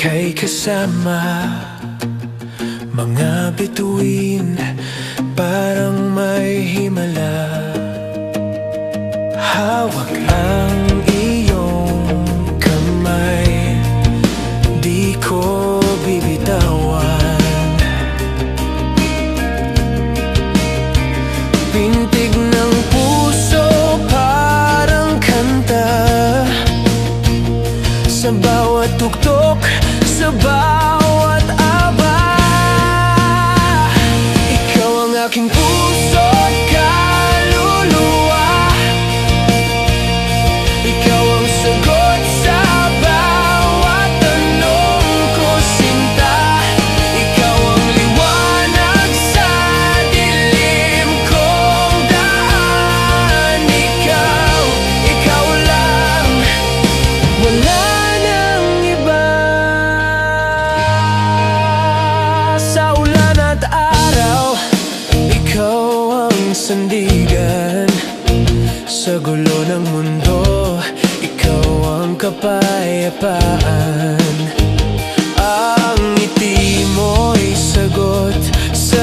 ika'y kasama. Mga bituin parang may himala. Hawak ang iyong kamay, di ko bibitawan. Pintig ng puso parang kanta, sa bawat tuktok, sa bawat aba. Ikaw ang aking puso at kaluluwa. Ikaw ang sagot sa bawat tanong ko, sinta. Ikaw ang liwanag sa dilim kong daan. Ikaw lang, wala nang iba. Sa ulan at araw, ikaw ang sandigan. Sa gulo ng mundo, ikaw ang kapayapaan. Ang ngiti mo'y sagot sa